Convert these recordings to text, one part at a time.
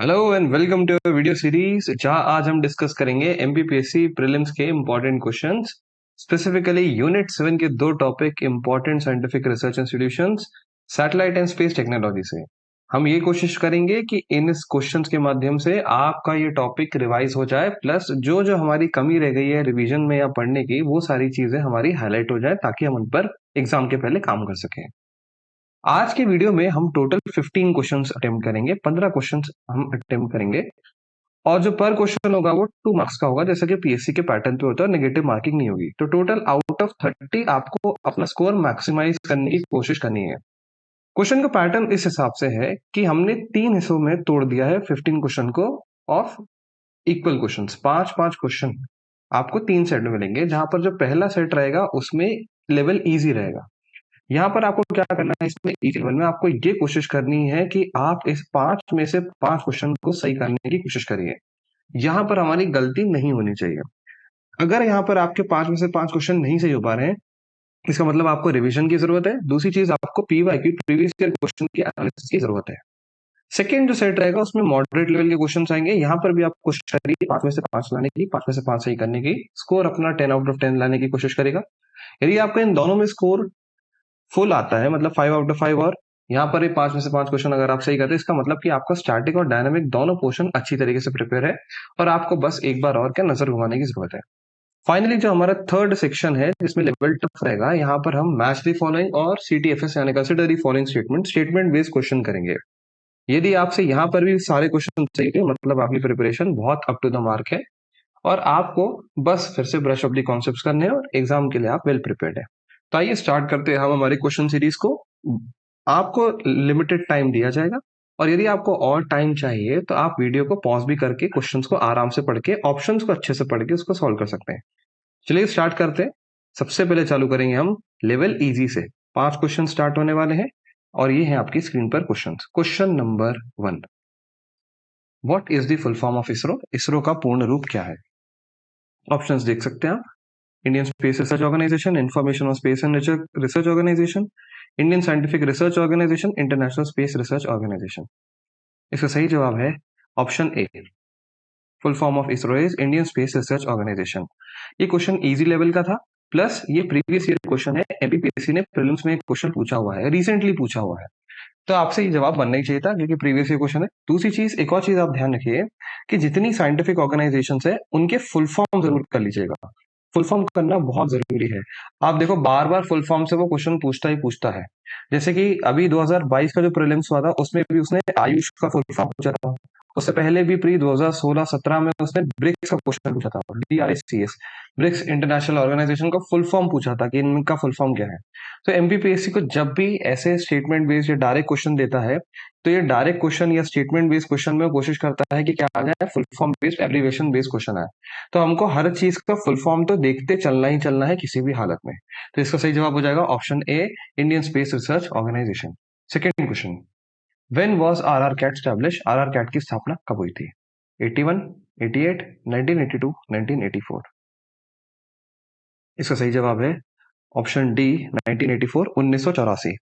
Hello and welcome to video series जहां आज हम डिस्कस करेंगे एमपीपीएससी प्रीलिम्स के इंपॉर्टेंट क्वेश्चंस, स्पेसिफिकली यूनिट 7 के दो topic important scientific research institutions, satellite and space technology से। हम ये कोशिश करेंगे कि इन इस क्वेश्चंस के माध्यम से आपका ये टॉपिक रिवाइज हो जाए, प्लस जो जो हमारी कमी रह गई है रिवीजन में या पढ़ने की, वो सारी चीजें हमारी हाईलाइट हो जाए ताकि हम उन पर एग्जाम के पहले काम कर सकें। आज के वीडियो में हम टोटल 15 क्वेश्चंस अटेम्प्ट करेंगे, 15 क्वेश्चंस हम अटेम्प्ट करेंगे और जो पर क्वेश्चन होगा वो 2 मार्क्स का होगा, जैसा कि पीएससी के पैटर्न पे होता है, नेगेटिव मार्किंग नहीं होगी। तो टोटल आउट ऑफ 30 आपको अपना स्कोर मैक्सिमाइज करने की कोशिश करनी है। क्वेश्चन का पैटर्न इस हिसाब से है कि हमने 3 हिस्सों में तोड़ दिया है 15 क्वेश्चन को ऑफ इक्वल क्वेश्चन। 5-5 क्वेश्चन आपको 3 सेट में मिलेंगे, जहां पर जो पहला सेट रहेगा उसमें लेवल इजी रहेगा। यहाँ पर आपको क्या करना है, इसमें इस लेवल में आपको ये कोशिश करनी है कि आप इस 5 में से 5 क्वेश्चन को सही करने की कोशिश करिए। यहाँ पर हमारी गलती नहीं होनी चाहिए। अगर यहाँ पर आपके 5 में से 5 क्वेश्चन नहीं सही हो पा रहे हैं, इसका मतलब आपको रिवीजन की जरूरत है। दूसरी चीज, आपको पीवाईक्यू प्रीवियस ईयर क्वेश्चन की एनालिसिस की जरूरत है। सेकेंड जो सेट रहेगा उसमें मॉडरेट लेवल के क्वेश्चन आएंगे। यहाँ पर भी आप कोशिश करिए 5 में से 5 लाने की, 5 में से 5 सही करने की, स्कोर अपना 10 आउट ऑफ 10 लाने की कोशिश करेगा। यदि आपका इन दोनों में स्कोर फुल आता है, मतलब 5 आउट ऑफ 5, और यहाँ पर 5 में से 5 क्वेश्चन अगर आप सही करते हैं, इसका मतलब कि आपका स्टैटिक और डायनामिक दोनों पोर्शन अच्छी तरीके से प्रिपेयर है और आपको बस एक बार और क्या नजर घुमाने की जरूरत है। फाइनली जो हमारा थर्ड सेक्शन है जिसमें लेवल टफ रहेगा, यहाँ पर हम मैच द फॉलोइंग और सीटीएफएस यानी consider the following statement based question करेंगे। यदि आपसे यहाँ पर भी सारे क्वेश्चन सही थे, मतलब आपकी प्रिपरेशन बहुत अप टू द मार्क है और आपको बस फिर से ब्रश ऑफ द कॉन्सेप्ट्स करने हैं और एग्जाम के लिए आप वेल प्रिपेयर्ड है। तो आइए स्टार्ट करते हैं हम हमारी क्वेश्चन सीरीज को। आपको लिमिटेड टाइम दिया जाएगा और यदि आपको और टाइम चाहिए तो आप वीडियो को पॉज भी करके क्वेश्चंस को आराम से पढ़ के, ऑप्शंस को अच्छे से पढ़ के उसको सॉल्व कर सकते हैं। चलिए स्टार्ट करते हैं। सबसे पहले चालू करेंगे हम लेवल इजी से। 5 क्वेश्चन स्टार्ट होने वाले हैं और ये है आपकी स्क्रीन पर question. Question number 1, what is the full form of ISRO? ISRO का पूर्ण रूप क्या है? ऑप्शंस देख सकते हैं आप। Indian space research organisation, information on space and research organisation, Indian scientific research organisation, international space research organisation. इसका सही जवाब है option A. Full form of ISRO is Indian space research organisation. ये क्वेश्चन इजी लेवल का था, plus ये previous year question है। MPPSC ने प्रीलिम्स में एक क्वेश्चन पूछा हुआ है, रिसेंटली पूछा हुआ है, तो आपसे ये जवाब बनना ही चाहिए था क्योंकि प्रीवियस ईयर क्वेश्चन है। दूसरी चीज, एक और चीज आप ध्यान रखिए कि जितनी साइंटिफिक ऑर्गेनाइजेशन है उनके फुल फॉर्म जरूर कर लीजिएगा। फुल फॉर्म करना बहुत जरूरी है। आप देखो बार बार फुल फॉर्म से वो क्वेश्चन पूछता ही पूछता है। जैसे कि अभी 2022 का जो प्रीलिम्स हुआ था उसमें भी उसने आयुष का फुल फॉर्म पूछा था। उससे पहले भी प्री 2016-17 में उसने ब्रिक्स का क्वेश्चन पूछा था, BRICS, ब्रिक्स इंटरनेशनल ऑर्गेनाइजेशन का फुल फॉर्म पूछा था कि इनका फुल फॉर्म क्या है। तो एमपीपीएससी को जब भी ऐसे स्टेटमेंट बेस्ड या डायरेक्ट क्वेश्चन देता है, तो ये डायरेक्ट क्वेश्चन या स्टेटमेंट बेस्ड क्वेश्चन में कोशिश करता है कि क्या आ जाए, full form based abbreviation based question आए। तो हमको हर चीज का फुल फॉर्म तो देखते चलना ही चलना है किसी भी हालत में। तो इसका सही जवाब हो जाएगा option A, Indian space research organisation. Second question, when was RR CAT established? RR CAT की स्थापना कब हुई थी? 81, 88, 1982, 1984। इसका सही जवाब है ऑप्शन डी, 1984, 1984।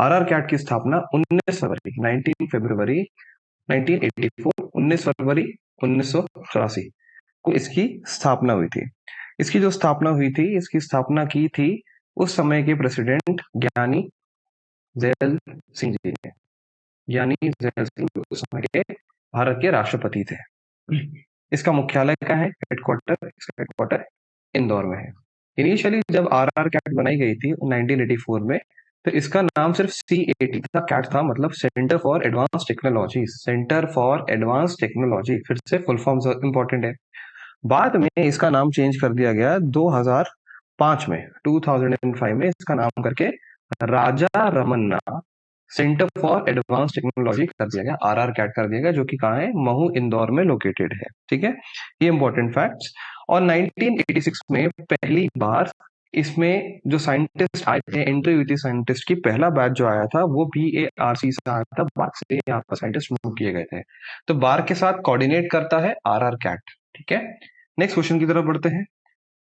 आरआर कैट की स्थापना 19 फरवरी 19 फरवरी 1984, 19 फरवरी 1984 को इसकी स्थापना हुई थी। इसकी जो स्थापना हुई थी, इसकी स्थापना की थी उस समय के प्रेसिडेंट ज्ञानी जैल सिंह जी ने। ज्ञानी जैल सिंह उस समय के भारत के राष्ट्रपति थे। इसका मुख्यालय कहाँ है? हेडक्वार्टर, इसका हेडक्वार्टर इंदौर में है। इनिशियली जब आरआर कैट बनाई गई थी 1984 में, तो इसका नाम सिर्फ CAT था, कैट था मतलब centre for advance technology. Centre for advance technology, फिर से फुल फॉर्म इंपॉर्टेंट है। बाद में इसका नाम चेंज कर दिया गया 2005 में, 2005 में इसका नाम करके Raja Ramanna centre for advance technology कर दिया गया, आरआर कैट कर दिया गया, जो कि कहाँ है? महू इंदौर में लोकेटेड है। ठीक है, ये इंपॉर्टेंट फैक्ट्स। और 1986 में पहली बार इसमें जो साइंटिस्ट आए थे, एंट्री हुई थी साइंटिस्ट की, पहला बैच जो आया था वो BARC से आया था, बार से यहाँ पर साइंटिस्ट मूव किए गए थे। तो बार के साथ कोऑर्डिनेट करता है आरआर कैट। ठीक है, नेक्स्ट क्वेश्चन की तरफ बढ़ते हैं।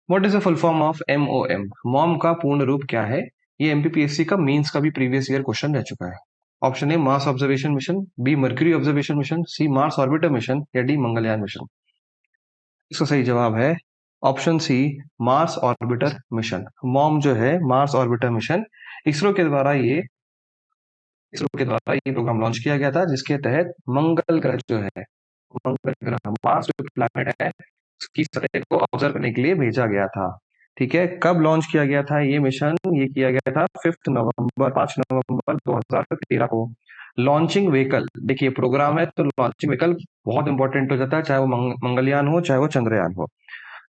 What is the full form of MOM? Mom का पूर्ण रूप क्या है? ये एमपीपीएससी का मींस का भी प्रीवियस ईयर क्वेश्चन रह चुका है। Option A Mars observation mission, B Mercury observation mission, C Mars orbiter mission या डी मंगलयान मिशन। इसका सही जवाब है option C Mars orbiter mission. MOM जो है मार्स ऑर्बिटर मिशन, इसरो के द्वारा ये प्रोग्राम लॉन्च किया गया था, जिसके तहत मंगल ग्रह जो है, मंगल ग्रह मार्स जो प्लैनेट है उसकी सतह को ऑब्जर्व करने के लिए भेजा गया था। ठीक है, कब लॉन्च किया गया था ये मिशन? ये किया गया था 5 नवंबर 2013 को। लॉन्चिंग व्हीकल, देखिए प्रोग्राम है तो लॉन्चिंग व्हीकल बहुत इंपॉर्टेंट हो जाता है, चाहे वो मंगलयान हो चाहे वो चंद्रयान हो।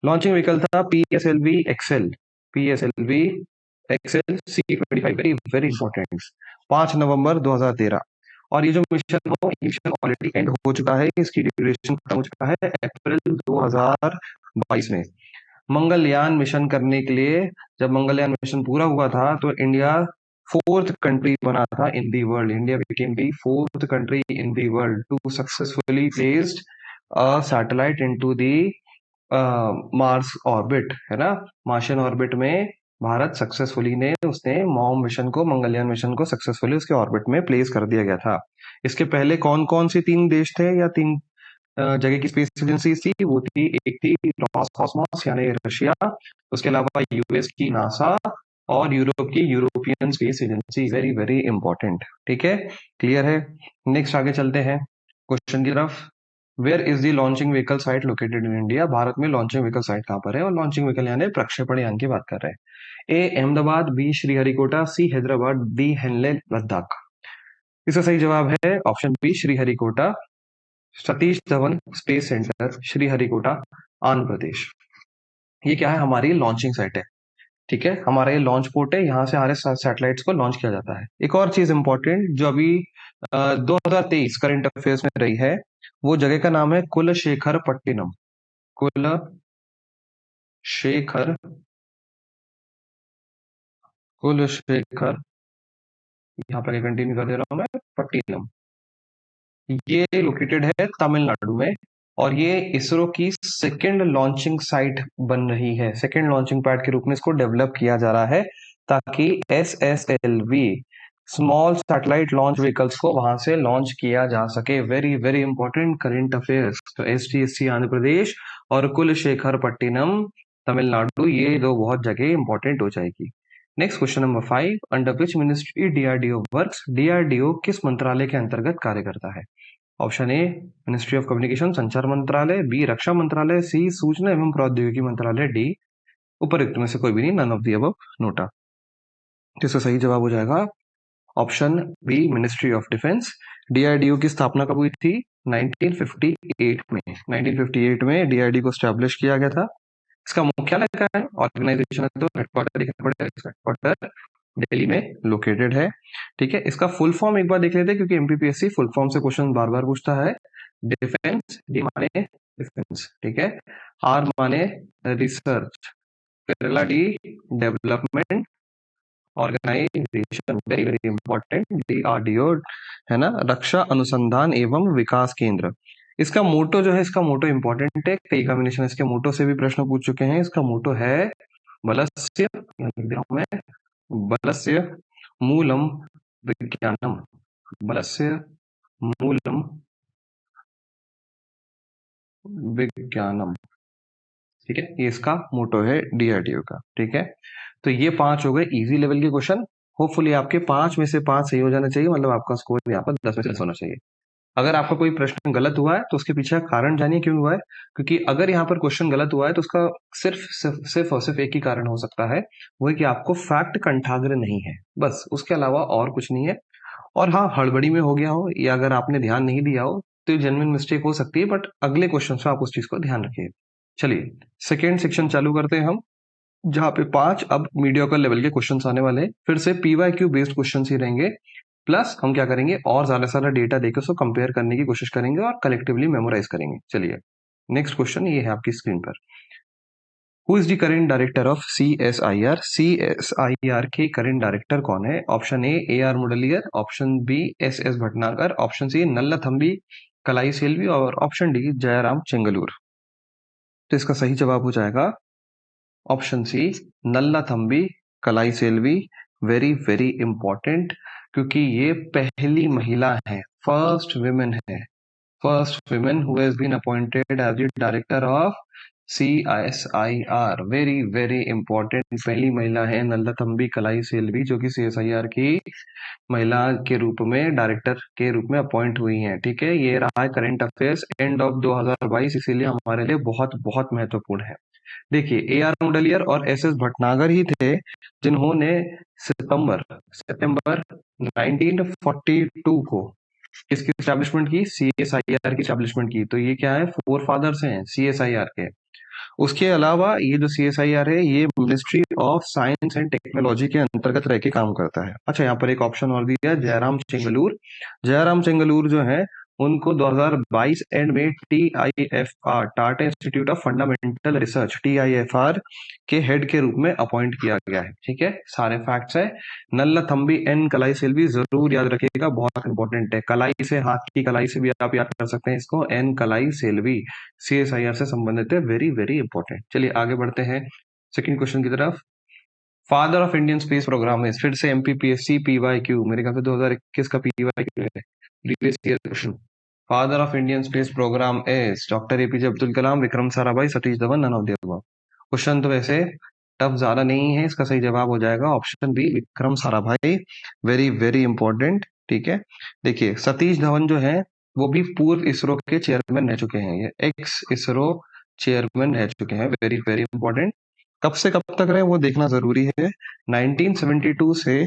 लॉन्चिंग व्हीकल था PSLV XL, PSLV XL C25, very very important, 5 November 2013। और ये जो मिशन हो, मिशन ऑलरेडी एंड हो चुका है, इसकी ड्यूरेशन खत्म हो चुका है अप्रैल 2022 में। मंगलयान मिशन करने के लिए जब मंगलयान मिशन पूरा हुआ था तो इंडिया 4th कंट्री बना था in the world. India became the 4th country in the world to successfully placed a satellite into the Mars orbit, है ना। मार्शियन ऑर्बिट में भारत सक्सेसफुली ने उसने मॉम मिशन को, मंगलयान मिशन को सक्सेसफुली उसके ऑर्बिट में प्लेस कर दिया गया था। इसके पहले कौन कौन से 3 देश थे या 3 जगह की स्पेस एजेंसी थी? वो थी, एक थी रॉसकॉस्मोस यानी रशिया, उसके अलावा यूएस की नासा और यूरोप की European space agency. Very very important. ठीक है, क्लियर है। नेक्स्ट आगे चलते हैं क्वेश्चन की तरफ। Where is the launching vehicle site located in India? Bharat में लॉन्चिंग व्हीकल साइट कहाँ पर है? और लॉन्चिंग व्हीकल यानी प्रक्षेपण यान की बात कर रहे हैं। A Ahmedabad, B Sriharikota, C Hyderabad, D Hanle Ladakh. इसका सही जवाब है option B Sriharikota, Satish Dhawan space centre, Sriharikota, Andhra Pradesh. ये क्या है? हमारी लॉन्चिंग साइट है। ठीक है, हमारा ये लॉन्च पोर्ट है, यहाँ से हमारे सैटेलाइट्स को लॉन्च किया जाता है। एक और चीज इंपॉर्टेंट जो अभी 2023 करंट अफेयर्स में रही है, वो जगह का नाम है कुलशेखर पट्टिनम। कुलशेखर कुलशेखर, यहाँ पर कंटिन्यू कर दे रहा हूं मैं, पट्टिनम। ये लोकेटेड है तमिलनाडु में और ये इसरो की सेकेंड लॉन्चिंग साइट बन रही है। सेकेंड लॉन्चिंग पैड के रूप में इसको डेवलप किया जा रहा है ताकि SSLV small satellite launch vehicles को वहां से लॉन्च किया जा सके। Very very important current affairs. तो STSC आंध्र प्रदेश और कुलशेखर पट्टिनम तमिलनाडु, ये दो बहुत जगह इंपॉर्टेंट हो जाएगी। Next question number 5, under which ministry DRDO works? DRDO किस मंत्रालय के अंतर्गत कार्य करता है? Option A ministry of communication संचार मंत्रालय, बी रक्षा मंत्रालय, सी सूचना एवं प्रौद्योगिकी मंत्रालय, डी उपयुक्त में से कोई भी नहीं, none of the above, NOTA. इसका सही जवाब हो जाएगा option B ministry of defence. DRDO की स्थापना कब हुई थी? 1958 में। 1958 में DRDO को स्टैब्लिश किया गया था। इसका मुख्यालय कहाँ है? ऑर्गेनाइजेशन है तो हेडक्वार्टर दिल्ली में लोकेटेड है। ठीक है, इसका फुल फॉर्म एक बार देख लेते हैं क्योंकि MPPSC फुल फॉर्म से क्वेश्चन बार बार पूछता है। डिफेंस, डी माने डिफेंस, ठीक है, आर माने रिसर्च, केरला D development, organisation very very important, DRDO, है ना, रक्षा अनुसंधान एवं विकास केंद्र। इसका मोटो जो है, इसका मोटो इंपॉर्टेंट है, कई कॉम्बिनेशन इसके मोटो से भी प्रश्न पूछ चुके हैं। इसका मोटो है बलस्य, में बलस्य मूलम विज्ञानम, बलस्य मूलम विज्ञानम। ठीक है, ये इसका मोटो है DRDO का। ठीक है, तो ये 5 हो गए इजी लेवल के क्वेश्चन। होपफुली आपके 5 में से 5 सही हो जाना चाहिए, मतलब आपका स्कोर यहाँ पर 10 में से 10 होना चाहिए। अगर आपका कोई प्रश्न गलत हुआ है तो उसके पीछे का कारण जानिए क्यों हुआ है, क्योंकि अगर यहाँ पर क्वेश्चन गलत हुआ है तो उसका सिर्फ और सिर्फ एक ही कारण हो सकता है, वो है कि आपको फैक्ट कंठाग्र नहीं है, बस, उसके अलावा और कुछ नहीं है। और हाँ, हड़बड़ी में हो गया हो या अगर आपने ध्यान नहीं दिया हो तो जेन्युइन मिस्टेक हो सकती है, बट अगले क्वेश्चन से आप उस चीज को ध्यान रखिए। चलिए सेकेंड सेक्शन चालू करते हैं हम, जहाँ पे 5 अब मीडियोकर लेवल के क्वेश्चंस आने वाले हैं। फिर से PYQ बेस्ड क्वेश्चंस ही रहेंगे, प्लस हम क्या करेंगे और ज्यादा सारा डेटा देकर उसको कंपेयर करने की कोशिश करेंगे और कलेक्टिवली मेमोराइज करेंगे। चलिए नेक्स्ट क्वेश्चन ये है आपकी स्क्रीन पर। Who is the current director of CSIR? CSIR के करेंट डायरेक्टर कौन है? Option A AR Mudaliar, option B SS Bhatnagar, option C Nallathamby Kalai Selvi और ऑप्शन डी जयराम चेंगलूर। तो इसका सही जवाब हो जाएगा option C Nallathamby Kalai Selvi. Very very important, क्योंकि ये पहली महिला है, फर्स्ट विमेन है, first women who has been appointed as the director of CSIR। Very very important, पहली महिला है नल्लाथम्बी कलाई सेल्वी जो कि CSIR की महिला के रूप में, डायरेक्टर के रूप में अपॉइंट हुई हैं। ठीक है, ये रहा है करंट अफेयर्स एंड ऑफ 2022, इसीलिए हमारे लिए बहुत बहुत महत्वपूर्ण है। देखिए, AR मुडलियर और SS भटनागर ही थे जिन्होंने सितंबर सितंबर 1942 को किसकी एस्टैब्लिशमेंट की, CSIR की एस्टैब्लिशमेंट की। तो ये क्या है, फोर फादर्स हैं CSIR के। उसके अलावा ये जो CSIR है ये ministry of science and technology के अंतर्गत रह के काम करता है। अच्छा, यहाँ पर एक ऑप्शन और दिया है, जयराम चेंगलूर। जयराम चेंगलूर जो है उनको 2022 एंड में TIFR, Tata institute of fundamental research, TIFR के हेड के रूप में अपॉइंट किया गया है। ठीक है, सारे फैक्ट्स है। नल्लाथम्बी एन कलाई सेल्वी जरूर याद रखिएगा, बहुत इंपॉर्टेंट है। कलाई से, हाथ की कलाई से भी आप याद कर सकते हैं इसको, एन कलाई सेल्वी CSIR से संबंधित है, वेरी वेरी इंपॉर्टेंट। चलिए आगे बढ़ते हैं सेकंड क्वेश्चन की तरफ। Father of Indian space programme है, फिर से MPPSC PYQ, मेरे ख्याल से 2021 का PYQ है, previous year question. Father of Indian space programme is doctor APJ Abdul Kalam, Vikram Sarabhai, Satish Dhawan, none of the above. Question तो वैसे टफ ज्यादा नहीं है, इसका सही जवाब हो जाएगा option B, Vikram Sarabhai. Very very important. ठीक है, देखिए सतीश धवन जो है वो भी पूर्व इसरो के चेयरमैन रह चुके हैं, ये एक्स इसरो चेयरमैन रह चुके हैं, वेरी वेरी इंपॉर्टेंट। कब से कब तक रहे वो देखना जरूरी है, 1972 से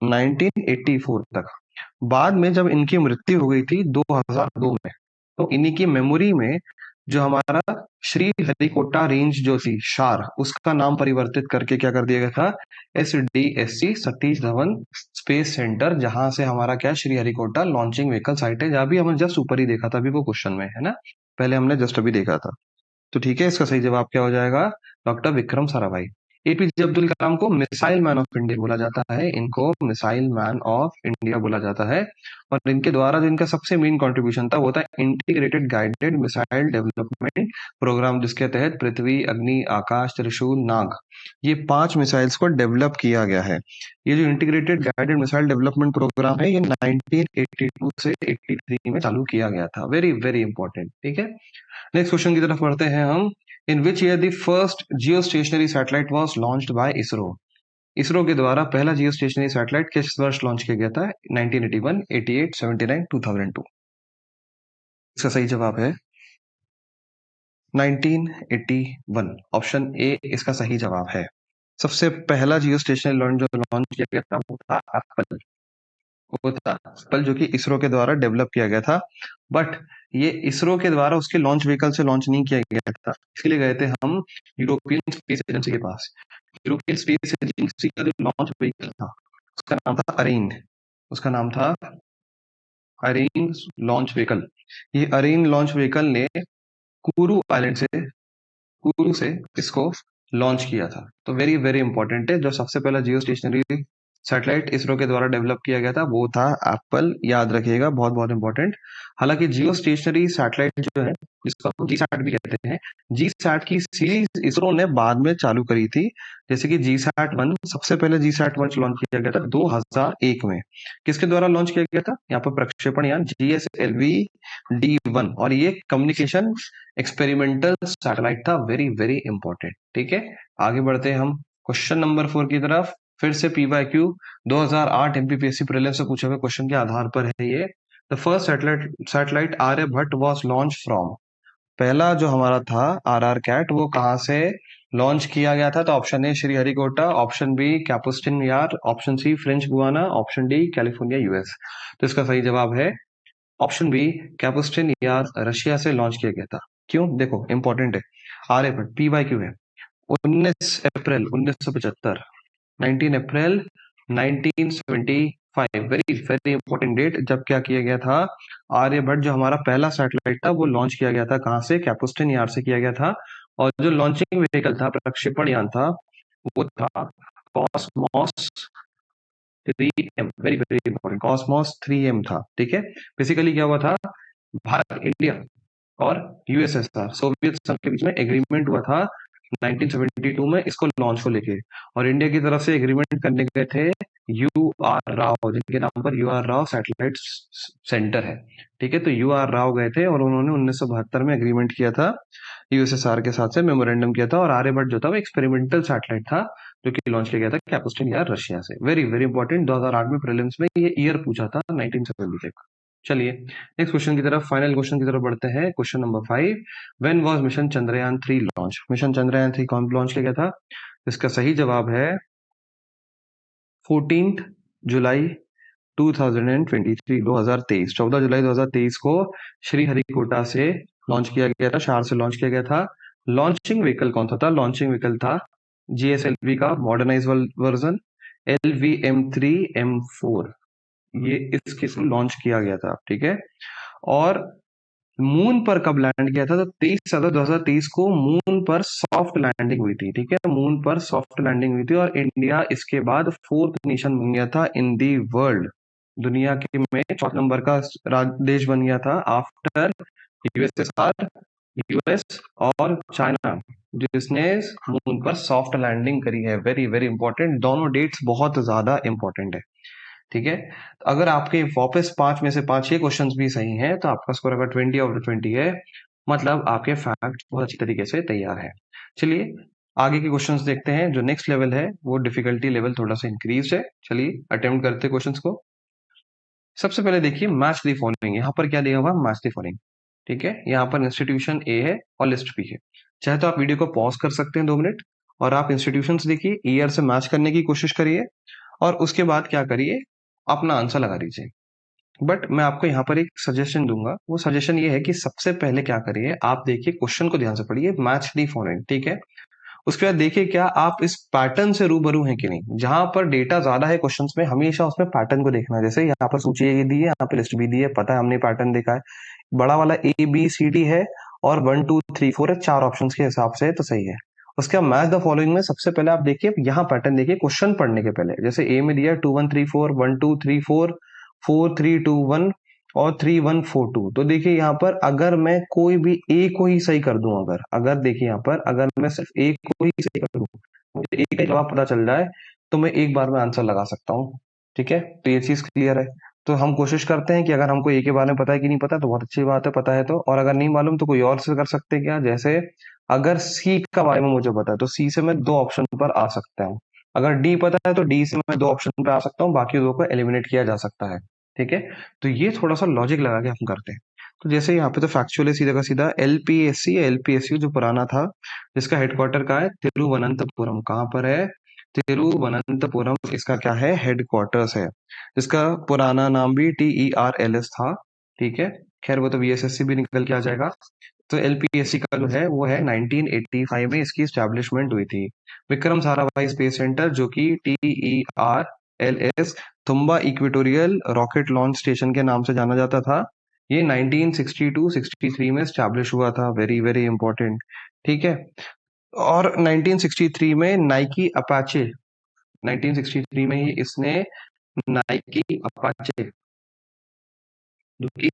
1984 तक। बाद में जब इनकी मृत्यु हो गई थी 2002 में, तो इन्हीं की मेमोरी में जो हमारा श्री हरिकोटा रेंज जो थी शार, उसका नाम परिवर्तित करके क्या कर दिया गया था, SDSC Satish Dhawan space centre, जहां से हमारा क्या Shri Harikota launching vehicle site है, जहां भी हमने जस्ट ऊपर ही देखा था, अभी वो क्वेश्चन में है ना, पहले हमने जस्ट अभी देखा था। तो ठीक है, इसका सही जवाब क्या हो जाएगा, डॉक्टर विक्रम साराभाई। APJ अब्दुल कलाम को मिसाइल मैन ऑफ इंडिया बोला जाता है, इनको मिसाइल मैन ऑफ इंडिया बोला जाता है। और इनके द्वारा जो इनका सबसे मेन कंट्रीब्यूशन था वो था integrated guided missile development programme, जिसके तहत पृथ्वी, अग्नि, आकाश, त्रिशूल, नाग, ये 5 मिसाइल्स को डेवलप किया गया है। ये जो integrated guided missile development programme है ये 1982 से 83 में चालू किया गया था, वेरी वेरी इंपॉर्टेंट। ठीक है, नेक्स्ट क्वेश्चन की तरफ बढ़ते हैं हम। In which year the first geostationary satellite was launched by ISRO. ISRO के द्वारा पहला जियो स्टेशनरी सैटेलाइट किस वर्ष लॉन्च किया गया था, 1981, 88, 79, 2002। इसका सही जवाब है 1981, ऑप्शन ए इसका सही जवाब है। सबसे पहला जियो स्टेशनरी लॉन्च जो लॉन्च किया गया था वो था एप्पल, वो था एप्पल, जो कि इसरो के द्वारा डेवलप किया गया था। बट ये इसरो के द्वारा उसके लॉन्च व्हीकल से लॉन्च नहीं किया गया था, इसके लिए गए थे हम यूरोपियन स्पेस एजेंसी के पास। यूरोपियन स्पेस एजेंसी का जो लॉन्च व्हीकल था उसका नाम था अरेन, उसका नाम था अरेन लॉन्च व्हीकल। ये अरेन लॉन्च व्हीकल ने कुरू आइलैंड से, कुरू से इसको लॉन्च किया था। तो वेरी वेरी इंपॉर्टेंट है, जो सबसे पहला जियो स्टेशनरी सैटेलाइट इसरो के द्वारा डेवलप किया गया था वो था एप्पल, याद रखिएगा, बहुत बहुत इंपॉर्टेंट। हालांकि जियो स्टेशनरी सैटेलाइट जो है, जिसको हम जीसैट भी कहते हैं, जीसैट की सीरीज इसरो ने बाद में चालू करी थी। जैसे कि GSAT-1, सबसे पहले GSAT-1 लॉन्च किया गया था 2001 में। किसके द्वारा लॉन्च किया गया था, यहाँ पर प्रक्षेपण यान GSLV D1, और ये कम्युनिकेशन एक्सपेरिमेंटल सैटेलाइट था, वेरी वेरी इंपॉर्टेंट। ठीक है, आगे बढ़ते हैं हम क्वेश्चन नंबर 4 की तरफ। फिर से PYQ 2008 MPPSC प्रीलिम से पूछे हुए क्वेश्चन के आधार पर है ये। The first satellite Aryabhata was launch from, पहला जो हमारा था RR-CAT वो कहाँ से लॉन्च किया गया था, तो option A Sriharikota, option B Kapustin Yar, option C French Guiana, option D California US। तो इसका सही जवाब है ऑप्शन बी कैपुस्टिन यार, रशिया से लॉन्च किया गया था। क्यों, देखो इंपॉर्टेंट है, आर्यभट्ट PYQ है, 19 अप्रैल 1975, 19 अप्रैल 1975, वेरी वेरी इंपॉर्टेंट डेट, जब क्या किया गया था, आर्यभट्ट जो हमारा पहला सैटेलाइट था वो लॉन्च किया गया था, कहां से, कैपुस्टिन यार से किया गया था। और जो लॉन्चिंग व्हीकल था, प्रक्षेपण यान था, वो था Cosmos 3M, very very important, Cosmos 3M था। ठीक है, बेसिकली क्या हुआ था, भारत, इंडिया और USSR, सोवियत संघ के बीच में एग्रीमेंट हुआ था 1972 में इसको लॉन्च को लेके, और इंडिया की तरफ से एग्रीमेंट करने गए थे यू आर राव, जिनके नाम पर U R Rao satellite centre है। ठीक है, तो यू आर राव गए थे और उन्होंने 1972 में एग्रीमेंट किया था यूएसएसआर के साथ से, मेमोरेंडम किया था। और आर्यभट्ट जो था वो एक्सपेरिमेंटल सैटेलाइट था जो कि लॉन्च किया गया था कैपुस्टिन यार रशिया से। वेरी वेरी इंपॉर्टेंट, 2008 में प्रीलिम्स में ये ईयर पूछा था 1976 का। चलिए नेक्स्ट क्वेश्चन की तरफ, फाइनल क्वेश्चन की तरफ बढ़ते हैं। Question number 5, when was mission Chandrayaan 3 launch? Mission Chandrayaan 3 कौन लॉन्च किया गया था? इसका सही जवाब है 14 जुलाई 2023, 2023, 14 जुलाई 2023 को श्रीहरिकोटा से लॉन्च किया गया था, शार से लॉन्च किया गया था। लॉन्चिंग व्हीकल कौन सा था? लॉन्चिंग व्हीकल था जीएसएलवी का मॉडर्नाइज वर्जन LVM-3M4, ये इसके से लॉन्च किया गया था। ठीक है, और मून पर कब लैंड किया था? तो 23 अगस्त 2023 को मून पर सॉफ्ट लैंडिंग हुई थी। ठीक है, मून पर सॉफ्ट लैंडिंग हुई थी और इंडिया इसके बाद 4th नेशन बन गया था इन दी वर्ल्ड, दुनिया के में 4th नंबर का देश बन गया था आफ्टर यूएसएसआर, यूएस और चाइना, जिसने मून पर सॉफ्ट लैंडिंग करी है। वेरी वेरी इंपॉर्टेंट, दोनों डेट्स बहुत ज्यादा इंपॉर्टेंट है। ठीक है, अगर आपके वापस 5 में से 5 ये क्वेश्चंस भी सही हैं तो आपका स्कोर अगर 20/20 है, मतलब आपके फैक्ट बहुत अच्छी तरीके से तैयार है। चलिए आगे के क्वेश्चंस देखते हैं। जो नेक्स्ट लेवल है वो डिफिकल्टी लेवल थोड़ा सा इंक्रीज है। चलिए अटेम्प्ट करते हैं क्वेश्चंस को। सबसे पहले देखिए मैच द फॉलोइंग, यहाँ पर क्या दिया हुआ? Match the following. ठीक है, यहाँ पर इंस्टीट्यूशन ए है और लिस्ट बी है। चाहे तो आप वीडियो को पॉज कर सकते हैं 2 मिनट और आप इंस्टीट्यूशंस देखिए, ईयर से मैच करने की कोशिश करिए और उसके बाद क्या करिए, अपना आंसर लगा दीजिए। बट मैं आपको यहाँ पर एक सजेशन दूंगा, वो सजेशन ये है कि सबसे पहले क्या करिए, आप देखिए क्वेश्चन को ध्यान से पढ़िए, मैच दी फॉलोइंग। ठीक है, उसके बाद देखिए क्या आप इस पैटर्न से रूबरू हैं कि नहीं। जहां पर डेटा ज्यादा है क्वेश्चंस में, हमेशा उसमें पैटर्न को देखना है। जैसे यहाँ पर सूची ये दी है, यहाँ पे लिस्ट भी दी है, पता है हमने पैटर्न देखा है, बड़ा वाला ABCD है और 1 2 3 4 है, 4 ऑप्शंस के हिसाब से तो सही है। उसके बाद मैच द फॉलोइंग में सबसे पहले आप देखिए यहाँ पैटर्न देखिए क्वेश्चन पढ़ने के पहले। जैसे ए में दिया 2 1 3 4, 1 2 3 4, 4 3 2 1 और 3 1 4 2। तो देखिए यहाँ पर अगर मैं कोई भी ए को ही सही कर दूं, अगर अगर देखिए यहाँ पर अगर मैं सिर्फ ए को ही सही कर दूं, मुझे ए का जवाब पता चल जाए तो मैं एक बार में आंसर लगा सकता हूँ। ठीक है, तो ये चीज क्लियर है। तो हम कोशिश करते हैं कि अगर हमको ए के बारे में पता है कि नहीं पता तो बहुत अच्छी बात है, पता है तो। और अगर नहीं मालूम तो कोई और से कर सकते हैं क्या, जैसे अगर सी का बारे में मुझे पता है तो सी से मैं 2 ऑप्शन पर आ सकता हूँ। अगर डी पता है तो डी से मैं 2 ऑप्शन पे आ सकता हूँ, बाकी 2 को एलिमिनेट किया जा सकता है। ठीक है, तो ये थोड़ा सा लॉजिक लगा के हम करते हैं। तो जैसे यहाँ पे तो फैक्चुअली सीधा का सीधा एलपीएससी जो पुराना था, जिसका हेडक्वार्टर कहाँ है? तिरुवनंतपुरम। कहाँ पर है? तिरुवनंतपुरम इसका क्या है? हेडक्वार्टर्स है। जिसका पुराना नाम भी TERLS था। ठीक है, खैर वो तो VSSC भी निकल के आ जाएगा। तो एलपीएससी का जो है वो है 1985 में इसकी स्टैब्लिशमेंट हुई थी। विक्रम साराभाई स्पेस सेंटर जो कि TERLS Thumba equatorial rocket launch station के नाम से जाना जाता था, ये 1962-63 में स्टैब्लिश हुआ था। Very very important. ठीक है, और 1963 में नाइकी अपाचे, 1963 में ही इसने नाइकी अपाचे जो कि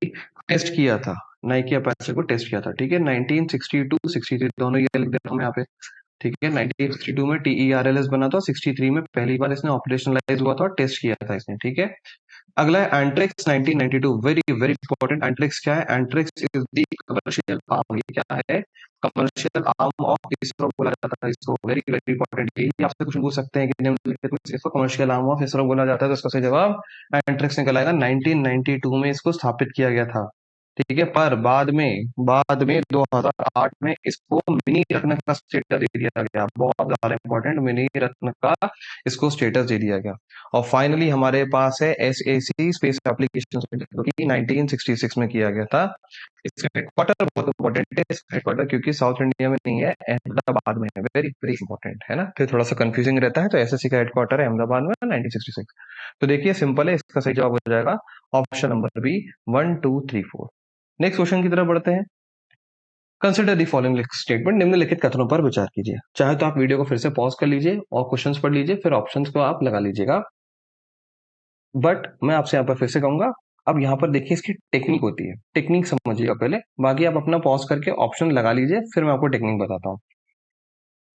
टेस्ट किया था, नाइकी अपाचे को टेस्ट किया था। ठीक है, 1962-63 दोनों ये लिख देता हूँ मैं यहाँ पे। ठीक है, 1962 में TERLS बना था, 63 में पहली बार इसने ऑपरेशनलाइज हुआ था और टेस्ट किया था इसने। ठीक है, अगला है Antrix 1992। Very very important. Antrix क्या है? Antrix is the commercial arm. ये क्या है? कमर्शियल आर्म ऑफ इसरो बोला जाता है इसको। Very very important. ये आपसे कुछ पूछ सकते हैं कि निम्नलिखित में से इसको कमर्शियल आर्म ऑफ इसरो बोला जाता है, तो इसका सही जवाब एंट्रिक्स निकल आएगा। 1992 में इसको स्थापित किया गया था। ठीक है, पर बाद में 2008 में इसको मिनी रत्न का स्टेटस दे दिया गया। बहुत ज्यादा इंपॉर्टेंट, मिनी रत्न का इसको स्टेटस दे दिया गया। और फाइनली हमारे पास है SAC स्पेस एप्लीकेशन जो कि 1966 में किया गया था। इसका हेडक्वार्टर बहुत इंपॉर्टेंट है, इसका हेडक्वार्टर क्योंकि साउथ इंडिया में नहीं है, अहमदाबाद में है। वेरी वेरी इंपॉर्टेंट है ना, फिर थोड़ा सा कंफ्यूजिंग रहता है। तो SSC का हेडक्वार्टर है अहमदाबाद में 1966। तो देखिए सिंपल है, इसका सही जवाब हो जाएगा option number B, 1 2 3 4। Next question की तरफ बढ़ते हैं। कंसिडर दी फॉलोइंग स्टेटमेंट, निम्नलिखित कथनों पर विचार कीजिए। चाहे तो आप वीडियो को फिर से पॉज कर लीजिए और क्वेश्चंस पढ़ लीजिए, फिर ऑप्शंस को आप लगा लीजिएगा। बट मैं आपसे यहाँ पर फिर से कहूंगा, अब यहाँ पर देखिए इसकी टेक्निक होती है, टेक्निक समझिएगा पहले, बाकी आप अपना पॉज करके ऑप्शन लगा लीजिए, फिर मैं आपको टेक्निक बताता हूँ।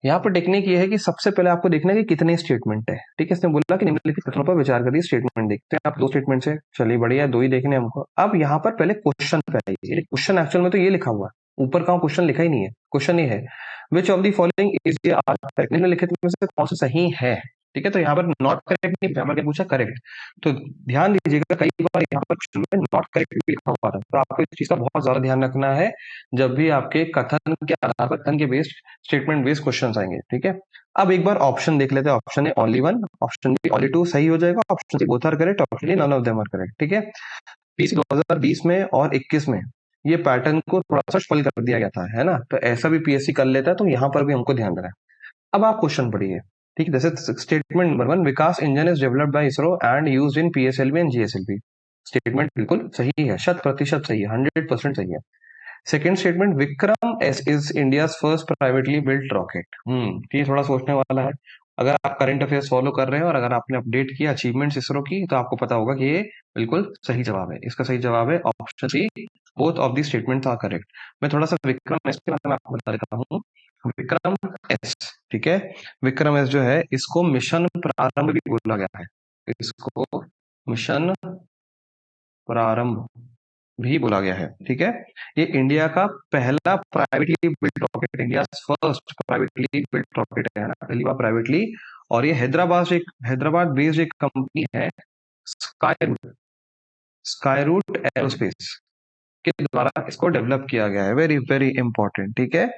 यहाँ पर टेक्निक ये है कि सबसे पहले आपको देखना है कि कितने स्टेटमेंट है। ठीक है, इसने बोला कि निम्नलिखित कथनों पर विचार करिए, स्टेटमेंट देखते हैं। आप 2 स्टेटमेंट है, चलिए बढ़िया है, 2 ही देखने हैं हमको। अब यहाँ पर पहले क्वेश्चन पे आइए। क्वेश्चन एक्चुअल में तो ये लिखा हुआ है, ऊपर का क्वेश्चन लिखा ही नहीं है। क्वेश्चन ये है, which of the following is निम्नलिखित में से कौन सा सही है। ठीक है, तो यहाँ पर नॉट करेक्ट नहीं, यहाँ पर क्या पूछा, करेक्ट। तो ध्यान दीजिएगा, कई बार यहाँ पर क्वेश्चन में नॉट करेक्ट भी लिखा हुआ था, तो आपको इस चीज का बहुत ज्यादा ध्यान रखना है जब भी आपके कथन के आधार पर, कथन के बेस्ड, स्टेटमेंट बेस्ड क्वेश्चन आएंगे। ठीक है, अब एक बार ऑप्शन देख लेते हैं। Option A only 1, option B only 2 सही हो जाएगा, option C both are correct, option D none of them are correct. ठीक है, पीसी 2020 में और 21 में ये पैटर्न को थोड़ा सा शफल कर दिया गया था, है ना। तो ऐसा भी पीएससी कर लेता है, तो यहाँ पर भी हमको ध्यान देना है। अब आप क्वेश्चन पढ़िए। ठीक है, जैसे statement number 1, Vikas engine is developed by ISRO and used in PSLV and GSLV. Statement बिल्कुल सही है, 100% सही है, 100% सही है। Second statement, Vikram S is India first privately built rocket. ये थोड़ा सोचने वाला है। अगर आप करंट अफेयर्स फॉलो कर रहे हैं और अगर आपने अपडेट किया अचीवमेंट्स इसरो की, तो आपको पता होगा कि ये बिल्कुल सही जवाब है। इसका सही जवाब है option C, both of the statement are correct. मैं थोड़ा सा विक्रम एस के बारे में आपको बता देता हूँ। विक्रम एस, ठीक है, विक्रम एस जो है, इसको मिशन प्रारंभ भी बोला गया है। इसको मिशन प्रारंभ भी बोला गया है। ठीक है, ये इंडिया का पहला privately built rocket, India first privately built rocket है ना, पहली बार प्राइवेटली। और ये हैदराबाद बेस्ड एक कंपनी है, स्काई स्काईरूट एरोस्पेस के द्वारा इसको डेवलप किया गया है। Very very important. ठीक है,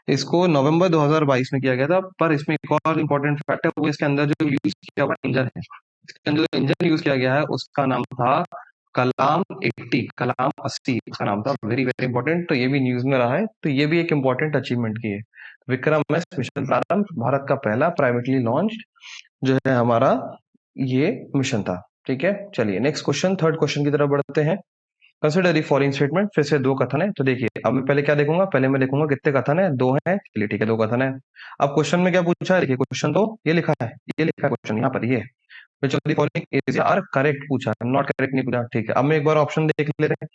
इसको नवंबर 2022 में किया गया था। पर इसमें एक और इंपॉर्टेंट फैक्ट है, वो इसके अंदर जो यूज किया हुआ इंजन है, इसके अंदर जो इंजन यूज किया गया है उसका नाम था कलाम 80, कलाम 80 उसका नाम था। वेरी वेरी इंपॉर्टेंट, तो ये भी न्यूज में रहा है, तो ये भी एक इंपॉर्टेंट अचीवमेंट की है। विक्रम एस मिशन प्रारंभ, भारत का पहला प्राइवेटली लॉन्च जो है हमारा ये मिशन था। ठीक है, चलिए नेक्स्ट क्वेश्चन, थर्ड क्वेश्चन की तरफ बढ़ते हैं। कंसिडर दी फॉलोइंग स्टेटमेंट, फिर से 2 कथन है। तो देखिए, अब मैं पहले क्या देखूंगा, पहले मैं देखूंगा कितने कथन है, 2 है। चलिए ठीक है, 2 कथन है। अब क्वेश्चन में क्या पूछा है, देखिए क्वेश्चन तो ये लिखा है, ये लिखा है क्वेश्चन यहाँ पर, ये which of the following is are correct पूछा, नॉट करेक्ट नहीं पूछा। ठीक है, अब मैं एक बार ऑप्शन देख लेते हैं,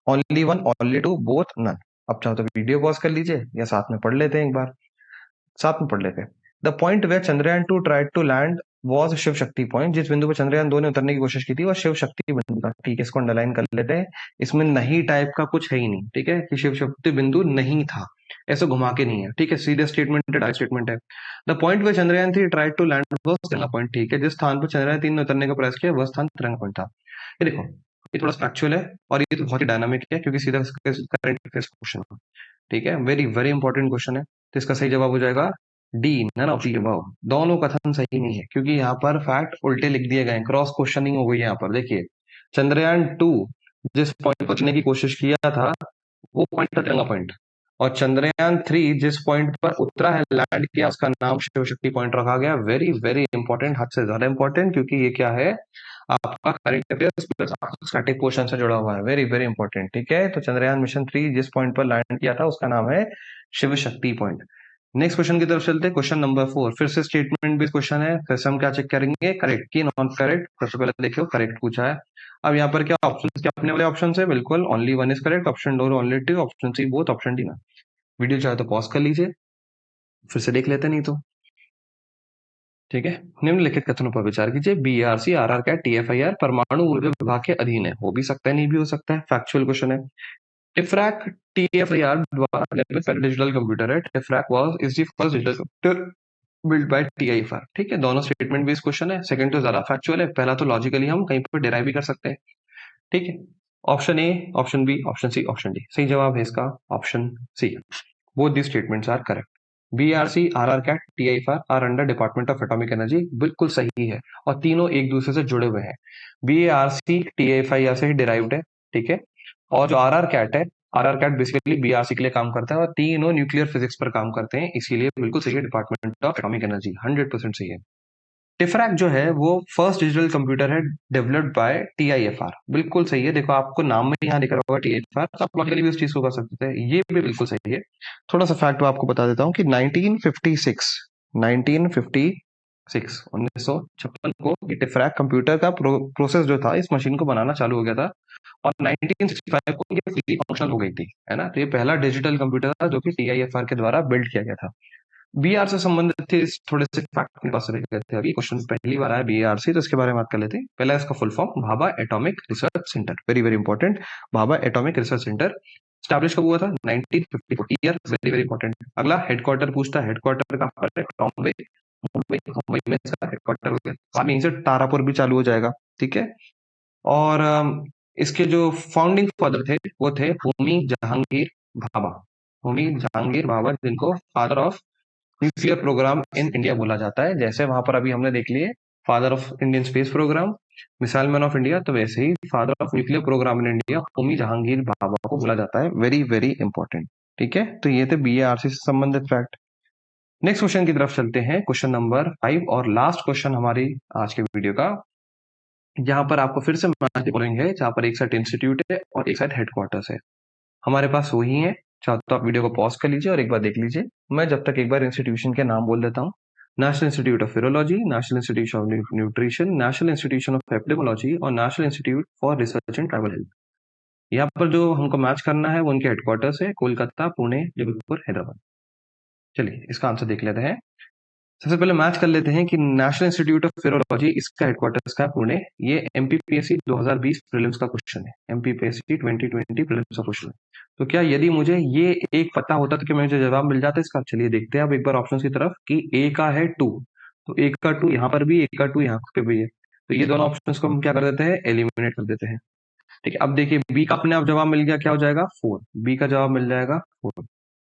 ओनली 1, ओनली 2, बोथ, नन। अब चाहो तो वीडियो पॉज कर लीजिए या साथ में पढ़ लेते हैं, एक बार साथ में पढ़ लेते हैं। The point where Chandrayaan 2 tried to land was Shiv Shakti point, जिस बिंदु पर चंद्रयान 2 ने उतरने की कोशिश की थी वह शिव शक्ति बिंदु था। ठीक है, इसको अंडरलाइन कर लेते हैं। इसमें नहीं टाइप का कुछ है ही नहीं। ठीक है, कि शिव शक्ति बिंदु नहीं था, ऐसे घुमा के नहीं है। ठीक है, सीधे स्टेटमेंट है, डायरेक्ट स्टेटमेंट है। The point where Chandrayaan 3 tried to land was Tiranga point. ठीक है, जिस स्थान पर चंद्रयान 3 ने उतरने का प्रयास किया वह स्थान तिरंगा पॉइंट था। ये देखो, ये थोड़ा फैक्चुअल है और ये तो बहुत ही डायनामिक है, क्योंकि सीधा करंट अफेयर्स क्वेश्चन है। ठीक है, वेरी वेरी इंपॉर्टेंट क्वेश्चन है। तो इसका सही जवाब हो जाएगा D, none of the above. दोनों कथन सही नहीं है, क्योंकि यहाँ पर फैक्ट उल्टे लिख दिए गए हैं, क्रॉस क्वेश्चनिंग हो गई है यहाँ पर। देखिए, चंद्रयान 2 जिस पॉइंट पहुंचने की कोशिश किया था वो पॉइंट था तिरंगा पॉइंट, और चंद्रयान 3 जिस पॉइंट पर उतरा है, लैंड किया, उसका नाम शिव शक्ति पॉइंट रखा गया। वेरी वेरी इंपॉर्टेंट, हद से ज्यादा इंपॉर्टेंट, क्योंकि ये क्या है, आपका current affairs plus static question से जुड़ा हुआ है। Very very important. ठीक है, तो चंद्रयान मिशन 3 जिस पॉइंट पर लैंड किया था उसका नाम है Shiv Shakti point. Next question की तरफ चलते हैं, क्वेश्चन नंबर 4, फिर से स्टेटमेंट बेस्ड क्वेश्चन है। फिर से हम क्या चेक करेंगे, करेक्ट की नॉन करेक्ट। सबसे पहले देखियो, करेक्ट पूछा है। अब यहाँ पर क्या ऑप्शन, क्या अपने वाले ऑप्शन है, बिल्कुल only 1 is correct, option 2 only 2, option C both, option D ना। वीडियो चाहे तो पॉज कर लीजिए, फिर से देख लेते नहीं तो। ठीक है, निम्नलिखित कथनों पर विचार कीजिए। बीआरसी आरआर कैट टीएफआईआर परमाणु ऊर्जा विभाग के अधीन है। हो भी सकता है, नहीं भी हो सकता है, फैक्चुअल क्वेश्चन है। टिफ्रैक टीएफआईआर द्वारा निर्मित डिजिटल कंप्यूटर है। TIFRAC was is the first digital computer build by TIFR. ठीक है, दोनों स्टेटमेंट बेस्ड क्वेश्चन है। सेकंड तो ज्यादा फैक्चुअल है, पहला तो लॉजिकली हम कहीं पर डिराइव भी कर सकते हैं। ठीक है, option A, option B, option C, option D. सही जवाब है इसका option C, both the statements are correct. BARC RR CAT TIFR are under department of atomic energy, बिल्कुल सही है, और तीनों एक दूसरे से जुड़े हुए हैं। बीआरसी टीआईएफआईआर से ही डिराइव्ड है। ठीक है, और जो आरआर कैट है, आरआर कैट बेसिकली बीआरसी के लिए काम करता है, और तीनों न्यूक्लियर फिजिक्स पर काम करते हैं, इसीलिए बिल्कुल सही है, डिपार्टमेंट ऑफ एटॉमिक एनर्जी 100% सही है। टिफरैक जो है वो फर्स्ट डिजिटल कंप्यूटर है डेवलप्ड बाय टीआईएफआर, बिल्कुल सही है। देखो, आपको नाम में यहाँ दिख रहा होगा टीआईएफआर, तो आप लॉजिकली भी उस चीज को कर सकते हैं, ये भी बिल्कुल सही है। थोड़ा सा फैक्ट मैं आपको बता देता हूँ कि 1956 को टिफरैक कंप्यूटर का प्रोसेस जो था, इस मशीन को बनाना चालू हो गया था, और 1965 को ये फुली फंक्शनल हो गई थी, है ना। तो ये पहला डिजिटल कंप्यूटर था जो कि टीआईएफआर के द्वारा बिल्ड किया गया था। बीआर से संबंधित थे थोड़े से फैक्ट अपने पास रह गए थे। अभी क्वेश्चन पहली बार आया बीआर से, तो इसके बारे में बात कर लेते हैं। पहला इसका full form Bhabha atomic research centre, very very important. Bhabha atomic research centre establish कब हुआ था? 1954 ईयर, वेरी वेरी इंपॉर्टेंट। अगला हेडक्वार्टर पूछता है, हेडक्वार्टर कहाँ पर है? बॉम्बे, मुंबई, मुंबई में इसका हेडक्वार्टर हो गया। बाद में यहीं से तारापुर भी चालू हो जाएगा, ठीक है। और इसके जो फाउंडिंग फादर थे वो थे होमी जहांगीर भाभा। होमी जहांगीर भाभा, जिनको father of nuclear programme in India बोला जाता है। जैसे वहां पर अभी हमने देख लिए father of Indian space programme, missile man of India, तो वैसे ही father of nuclear programme in India Homi Jahangir Bhabha को बोला जाता है। वेरी वेरी इंपॉर्टेंट, ठीक है। तो ये थे बीएआरसी से संबंधित फैक्ट। नेक्स्ट क्वेश्चन की तरफ चलते हैं, क्वेश्चन नंबर 5 और लास्ट क्वेश्चन हमारी आज के वीडियो का। यहाँ पर आपको फिर से मैच फॉलोइंग है, जहाँ पर एक साइड इंस्टीट्यूट है और एक साइड हेडक्वार्टर्स है। हमारे पास वही है। चाहे तो आप वीडियो को पॉज कर लीजिए और एक बार देख लीजिए। मैं जब तक एक बार इंस्टीट्यूशन के नाम बोल देता हूँ। National institute of virology, national institute of nutrition, national institution of epidemiology और national institute for research in tribal health. यहाँ पर जो हमको मैच करना है वो उनके हेडक्वार्टर्स है, कोलकाता, पुणे, जबलपुर, हैदराबाद। चलिए इसका आंसर देख लेते हैं। सबसे पहले मैच कर लेते हैं कि नेशनल इंस्टीट्यूट ऑफ वीरोलॉजी, इसका हेडक्वार्टर्स का पुणे। ये एमपीपीएससी 2020 प्रीलिम्स का क्वेश्चन है, एमपीपीएससी 2020 प्रीलिम्स का क्वेश्चन है। तो क्या यदि मुझे ये एक पता होता तो क्या मुझे जवाब मिल जाता इसका? चलिए देखते हैं अब एक बार ऑप्शन की तरफ कि ए का है 2, तो ए का 2 यहाँ पर भी, ए का 2 यहाँ पे भी है। तो ये दोनों ऑप्शंस को हम क्या कर देते हैं? एलिमिनेट कर देते हैं। ठीक है, अब देखिए बी का अपने आप जवाब मिल गया, क्या हो जाएगा? 4। बी का जवाब मिल जाएगा 4।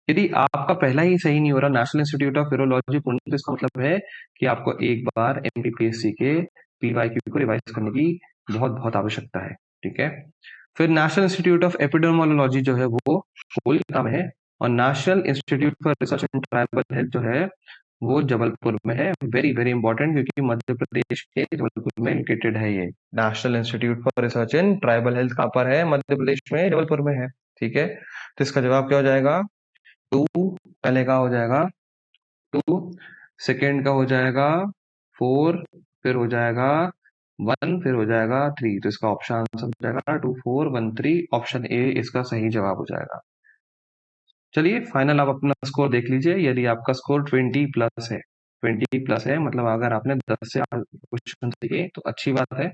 यदि आपका पहला ही सही नहीं हो रहा, national institute of virology Pune, तो इसका मतलब है कि आपको एक बार एमपीपीएससी के पीवाईक्यू को रिवाइज करने की बहुत बहुत आवश्यकता है, ठीक है। फिर नेशनल इंस्टीट्यूट ऑफ एपिडेमोलॉजी जो है वो कोलकाता में है, और national institute for research in tribal health जो है वो जबलपुर में है। वेरी वेरी इंपॉर्टेंट, क्योंकि मध्य प्रदेश के जबलपुर में लोकेटेड है ये national institute for research in tribal health. कहाँ पर है? मध्य प्रदेश में, जबलपुर में है, ठीक है। तो इसका जवाब क्या हो जाएगा? 2 पहले का हो जाएगा 2, सेकेंड का हो जाएगा 4, फिर हो जाएगा 1, फिर हो जाएगा 3। तो इसका ऑप्शन आंसर हो जाएगा 2 4 1 3। ऑप्शन ए इसका सही जवाब हो जाएगा। चलिए फाइनल आप अपना स्कोर देख लीजिए। यदि आपका स्कोर 20 प्लस है, 20 प्लस है मतलब अगर आपने 10 से क्वेश्चन सीखे तो अच्छी बात है।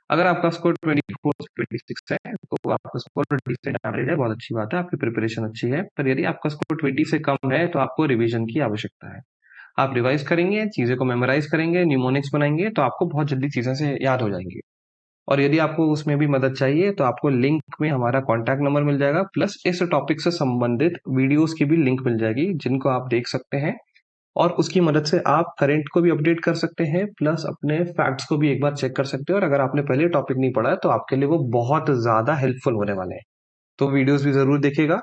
अगर आपका स्कोर 24 26 है तो आपका स्कोर डिसेंट एवरेज है, बहुत अच्छी बात है, आपकी प्रिपरेशन अच्छी है। पर यदि आपका स्कोर 20 से कम है तो आपको रिवीजन की आवश्यकता है। आप रिवाइज करेंगे, चीजें को मेमोराइज करेंगे, न्यूमोनिक्स बनाएंगे, तो आपको बहुत जल्दी चीजें से याद हो जाएंगी। और यदि आपको उसमें भी मदद चाहिए तो आपको लिंक में हमारा कॉन्टैक्ट नंबर मिल जाएगा, प्लस इस टॉपिक से संबंधित वीडियोस की भी लिंक मिल जाएगी, जिनको आप देख सकते हैं। और उसकी मदद से आप करंट को भी अपडेट कर सकते हैं, प्लस अपने फैक्ट्स को भी एक बार चेक कर सकते हैं। और अगर आपने पहले टॉपिक नहीं पढ़ा है तो आपके लिए वो बहुत ज्यादा हेल्पफुल होने वाले हैं। तो वीडियोस भी जरूर देखिएगा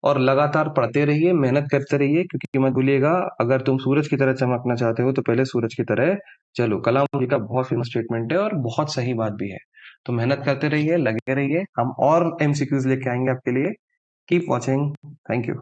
और लगातार पढ़ते रहिए, मेहनत करते रहिए, क्योंकि मत भूलिएगा, अगर तुम सूरज की तरह चमकना चाहते हो तो पहले सूरज की तरह चलो। कलाम जी का बहुत फेमस स्टेटमेंट है और बहुत सही बात भी है। तो मेहनत करते रहिए, लगे रहिए, हम और एमसीक्यूज लेके आएंगे आपके लिए। Keep watching, thank you.